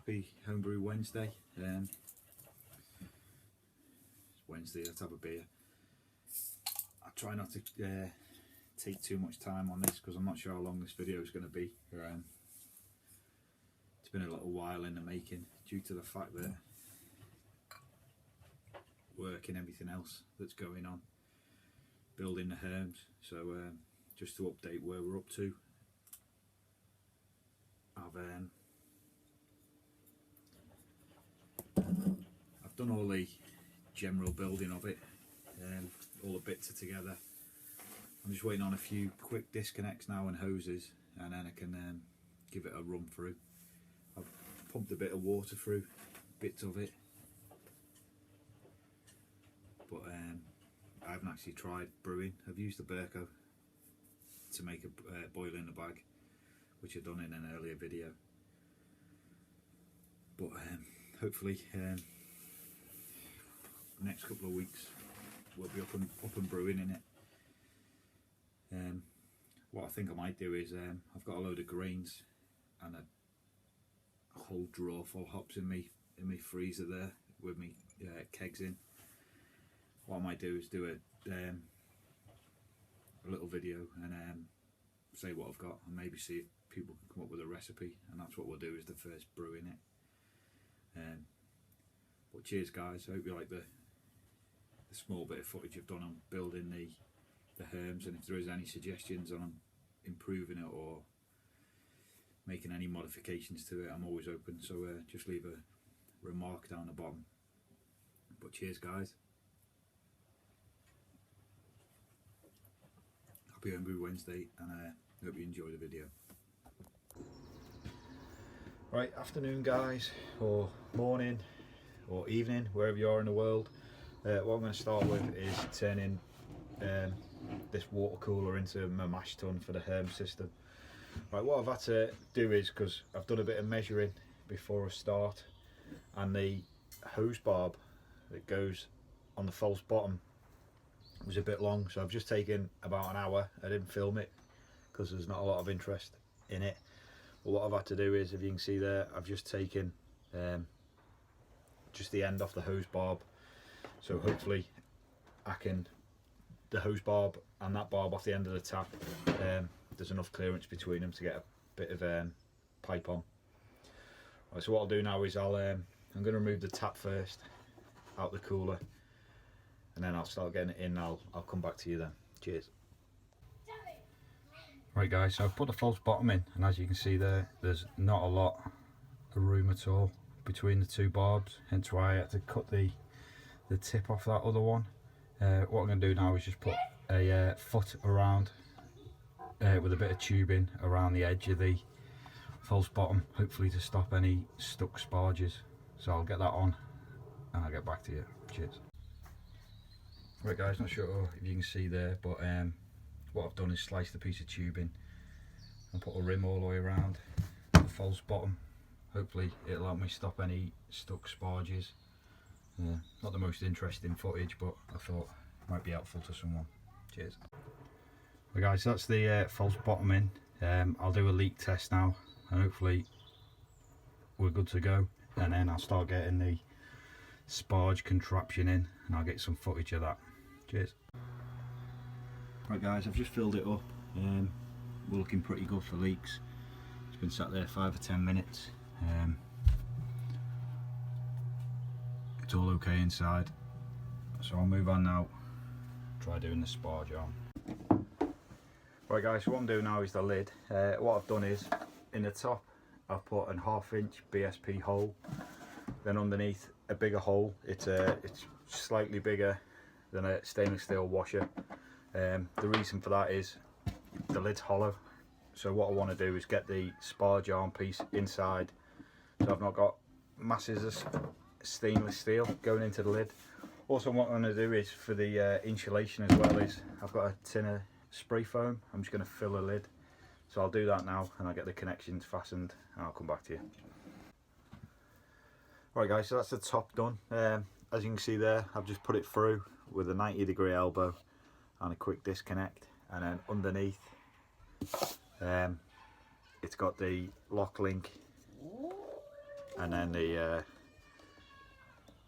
Happy Homebrew Wednesday. It's Wednesday, let's have a beer. I try not to take too much time on this because I'm not sure how long this video is going to be. It's been a little while in the making due to the fact that work and everything else that's going on, building the HERMS. So just to update where we're up to, I've done all the general building of it, all the bits are together. I'm just waiting on a few quick disconnects now and hoses, and then I can give it a run through. I've pumped a bit of water through bits of it, but I haven't actually tried brewing. I've used the Burko to make a boil in the bag, which I've done in an earlier video, but hopefully next couple of weeks we'll be up and brewing in it. What I think I might do is I've got a load of grains and a whole drawer full of hops in me freezer there with me kegs in. What I might do is do a little video and say what I've got, and maybe see if people can come up with a recipe, and that's what we'll do, is the first brew in it. But cheers guys, I hope you like the small bit of footage I've done on building the HERMS, and if there is any suggestions on improving it or making any modifications to it, I'm always open, so just leave a remark down the bottom. But cheers guys, happy Homebrew Wednesday, and I hope you enjoy the video. Right, afternoon guys, or morning or evening, wherever you are in the world. What I'm going to start with is turning this water cooler into my mash tun for the HERMS system. Right, what I've had to do is, because I've done a bit of measuring before I start, and the hose barb that goes on the false bottom was a bit long, so I've just taken about an hour. I didn't film it because there's not a lot of interest in it, but what I've had to do is, if you can see there, I've just taken just the end off the hose barb, so hopefully I can, the hose barb and that barb off the end of the tap, there's enough clearance between them to get a bit of pipe on. Right, so what I'll do now is I'm going to remove the tap first out the cooler, and then I'll start getting it in. I'll come back to you then. Cheers. Right guys, so I've put the false bottom in, and as you can see there, there's not a lot of room at all between the two barbs, hence why I had to cut the tip off that other one. What I'm going to do now is just put a foot around with a bit of tubing around the edge of the false bottom, hopefully to stop any stuck sparges. So I'll get that on and I'll get back to you. Cheers. Right guys, not sure if you can see there, but what I've done is sliced a piece of tubing and put a rim all the way around the false bottom. Hopefully it'll help me stop any stuck sparges. Not the most interesting footage, but I thought it might be helpful to someone. Cheers. Well guys, that's the false bottom in. I'll do a leak test now, and hopefully we're good to go, and then I'll start getting the sparge contraption in, and I'll get some footage of that. Cheers. Right guys, I've just filled it up. We're looking pretty good for leaks. It's been sat there 5 or 10 minutes. It's all okay inside, so I'll move on now, try doing the sparge arm. Right guys, so what I'm doing now is the lid. What I've done is, in the top I've put a 1/2 inch BSP hole, then underneath a bigger hole. It's slightly bigger than a stainless steel washer. The reason for that is the lid's hollow, so what I want to do is get the sparge arm piece inside, so I've not got masses of stainless steel going into the lid. Also, what I'm going to do is, for the insulation as well, is I've got a tin of spray foam. I'm just going to fill the lid, so I'll do that now and I'll get the connections fastened and I'll come back to you. Right guys, so that's the top done. As you can see there, I've just put it through with a 90-degree elbow and a quick disconnect, and then underneath it's got the lock link and then the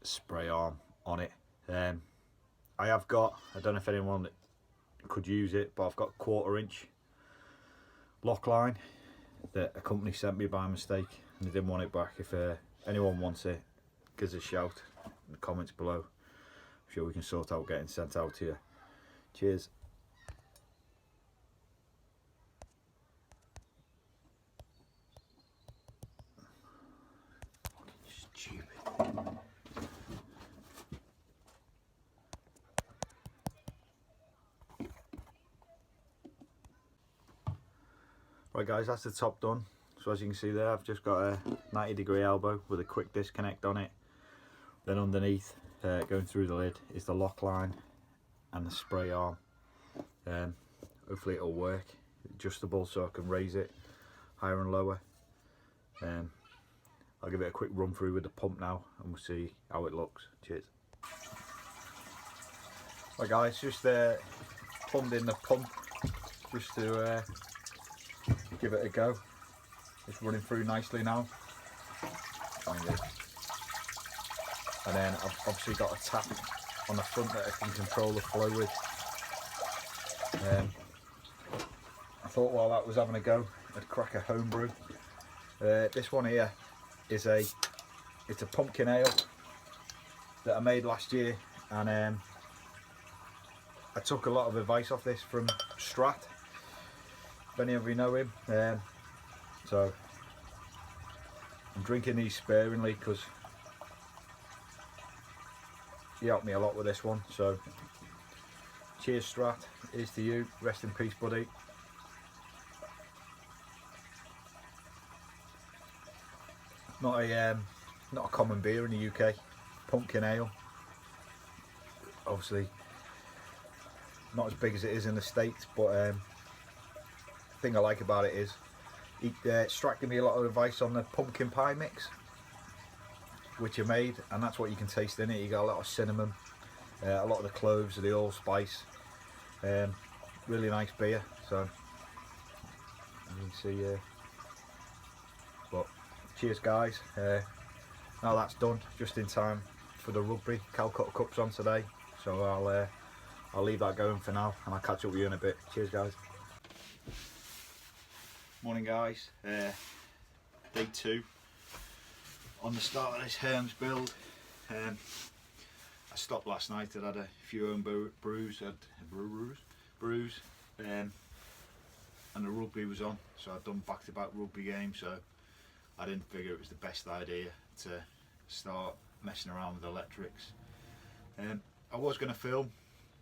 spray arm on it. I have got, I don't know if anyone could use it, but I've got 1/4 inch lock line that a company sent me by mistake, and they didn't want it back. If anyone wants it, give us a shout in the comments below. I'm sure we can sort out getting sent out to you. Cheers. Stupid. Right guys, that's the top done. So as you can see there, I've just got a 90-degree elbow with a quick disconnect on it. Then underneath, going through the lid, is the lock line and the spray arm. Hopefully it'll work. Adjustable so I can raise it higher and lower. I'll give it a quick run through with the pump now and we'll see how it looks. Cheers. Right guys, just plumbed in the pump just to give it a go. It's running through nicely now. And then I've obviously got a tap on the front that I can control the flow with. I thought while that was having a go, I'd crack a homebrew. This one here is it's a pumpkin ale that I made last year, and I took a lot of advice off this from Strat, if any of you know him. So I'm drinking these sparingly because he helped me a lot with this one. So cheers Strat, here's to you, rest in peace buddy. Not a common beer in the UK, pumpkin ale. Obviously not as big as it is in the States, but the thing I like about it is Strat gave me a lot of advice on the pumpkin pie mix which I made, and that's what you can taste in it. You got a lot of cinnamon, a lot of the cloves, the allspice. Really nice beer. So you can see but cheers guys. Now that's done, just in time for the rugby. Calcutta Cup's on today, so I'll leave that going for now and I'll catch up with you in a bit. Cheers guys. Morning guys, day 2 on the start of this HERMS build. I stopped last night, I'd had a few own brews, and the rugby was on, so I'd done back-to-back rugby games, so I didn't figure it was the best idea to start messing around with electrics. I was going to film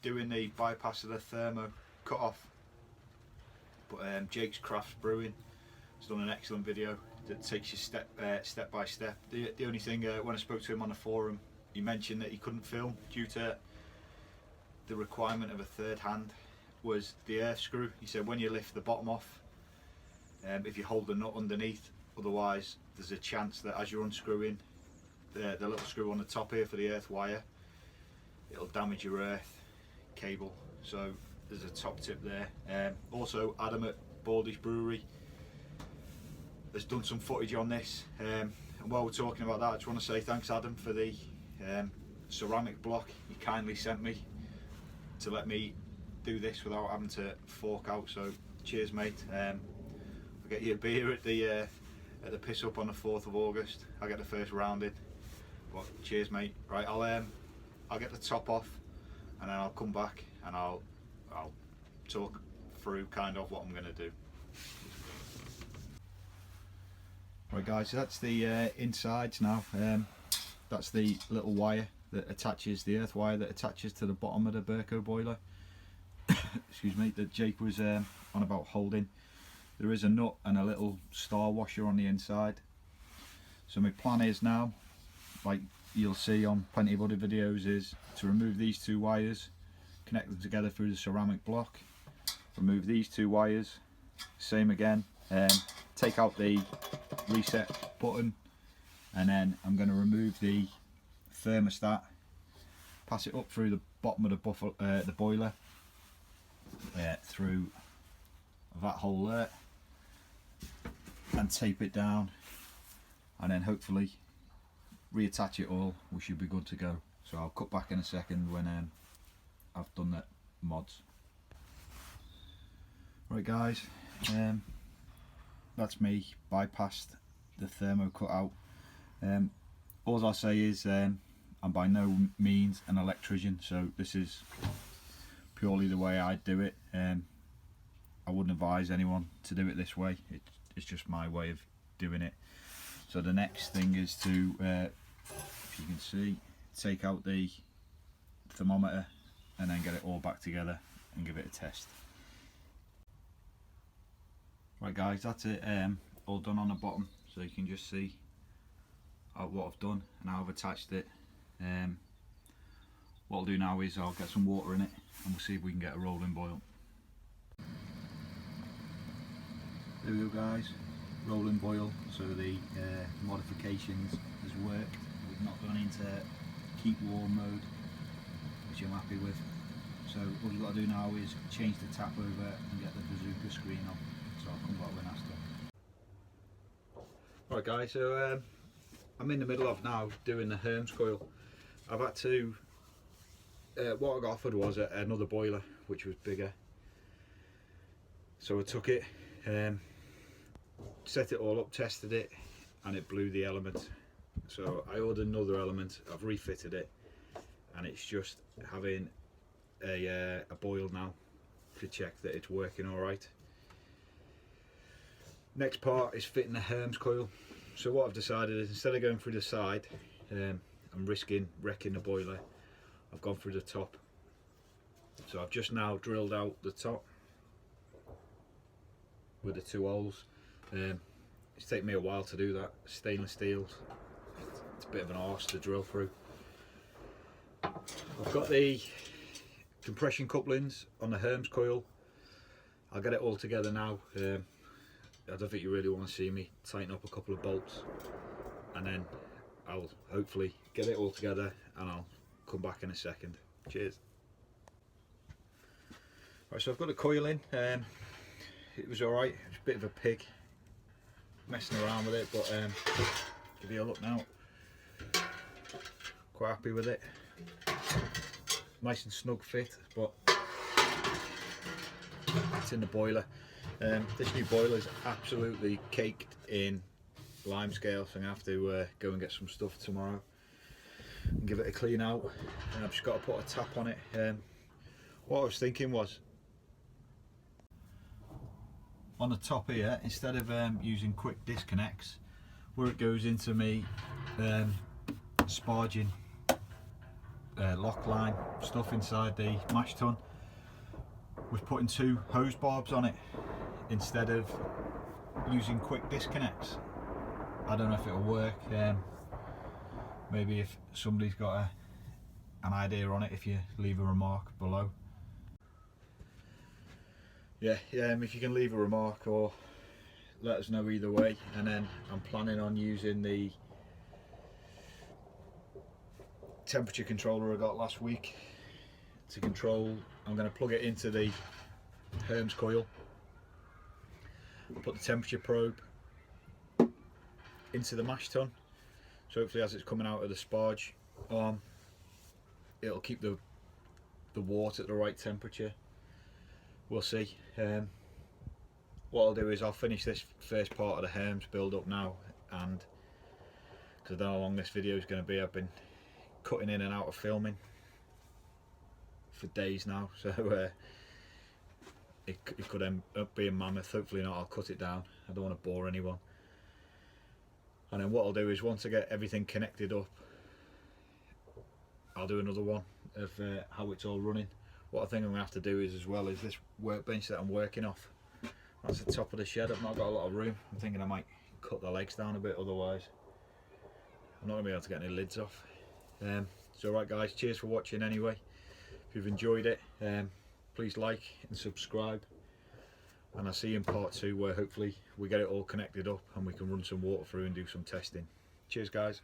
doing the bypass of the thermo cut off, but Jake's Crafts Brewing has done an excellent video that takes you step by step. The only thing, when I spoke to him on the forum, he mentioned that he couldn't film due to the requirement of a third hand was the earth screw. He said when you lift the bottom off, if you hold the nut underneath, otherwise there's a chance that as you're unscrewing the little screw on the top here for the earth wire, it'll damage your earth cable. So there's a top tip there. Also Adam at Baldy's Brewery has done some footage on this, and while we're talking about that, I just want to say thanks Adam for the ceramic block you kindly sent me to let me do this without having to fork out. So cheers mate. I'll get you a beer at the piss up on the 4th of August. I'll get the first round in, but cheers mate. Right, I'll get the top off and then I'll come back and I'll talk through kind of what I'm going to do. Right guys, so that's the insides now. That's the little wire that attaches, the earth wire that attaches to the bottom of the Burco boiler. Excuse me, that Jake was on about holding. There is a nut and a little star washer on the inside. So my plan is now, like you'll see on plenty of other videos, is to remove these 2 wires, connect them together through the ceramic block, remove these 2 wires, same again, take out the reset button, and then I'm going to remove the thermostat, pass it up through the bottom of the boiler, through that hole there, and tape it down and then hopefully reattach it all. We should be good to go. So I'll cut back in a second when I've done the mods. Right guys, that's me bypassed the thermo cutout. All I'll say is I'm by no means an electrician, so this is purely the way I do it. I wouldn't advise anyone to do it this way. It's just my way of doing it. So the next thing is to, if you can see, take out the thermometer and then get it all back together and give it a test. Right guys, that's it, all done on the bottom, so you can just see what I've done and how I've attached it. What I'll do now is I'll get some water in it and we'll see if we can get a rolling boil. There we go guys, rolling boil. So the modifications has worked. We've not gone into keep warm mode, which I'm happy with. So all you've got to do now is change the tap over and get the bazooka screen on. So I'll come back when that's done. Right guys, so I'm in the middle of now doing the HERMS coil. I've had to, what I got offered was another boiler which was bigger. So I took it, set it all up, tested it, and it blew the element. So I ordered another element, I've refitted it, and it's just having a boil now to check that it's working alright. Next part is fitting the HERMS coil. So what I've decided is, instead of going through the side and risking wrecking the boiler, I've gone through the top. So I've just now drilled out the top with the 2 holes. It's taken me a while to do that. Stainless steel, it's a bit of an arse to drill through. I've got the compression couplings on the HERMS coil. I'll get it all together now. I don't think you really want to see me tighten up a couple of bolts, and then I'll hopefully get it all together and I'll come back in a second. Cheers. Right, so I've got a coil in. It was alright, it was a bit of a pig messing around with it, but give you a look now. Quite happy with it. Nice and snug fit, but it's in the boiler. This new boiler is absolutely caked in limescale, so I'm going to have to go and get some stuff tomorrow and give it a clean out. And I've just got to put a tap on it. What I was thinking was, on the top here, instead of using quick disconnects, where it goes into me sparging lock line stuff inside the mash tun, was putting 2 hose barbs on it instead of using quick disconnects. I don't know if it'll work. Maybe if somebody's got an idea on it, if you leave a remark below. Yeah, if you can leave a remark or let us know either way. And then I'm planning on using the temperature controller I got last week to control. I'm going to plug it into the HERMS coil, put the temperature probe into the mash tun, so hopefully as it's coming out of the sparge arm, it'll keep the water at the right temperature. We'll see. What I'll do is I'll finish this first part of the HERMS build up now, and because I don't know how long this video is going to be, I've been cutting in and out of filming for days now, so it could end up being mammoth. Hopefully not, I'll cut it down. I don't want to bore anyone. And then what I'll do is, once I get everything connected up, I'll do another one of how it's all running. What I think I'm going to have to do is, as well, is this workbench that I'm working off. That's the top of the shed. I've not got a lot of room. I'm thinking I might cut the legs down a bit, otherwise I'm not going to be able to get any lids off. So right guys, cheers for watching anyway. If you've enjoyed it, please like and subscribe, and I'll see you in part 2, where hopefully we get it all connected up and we can run some water through and do some testing. Cheers guys.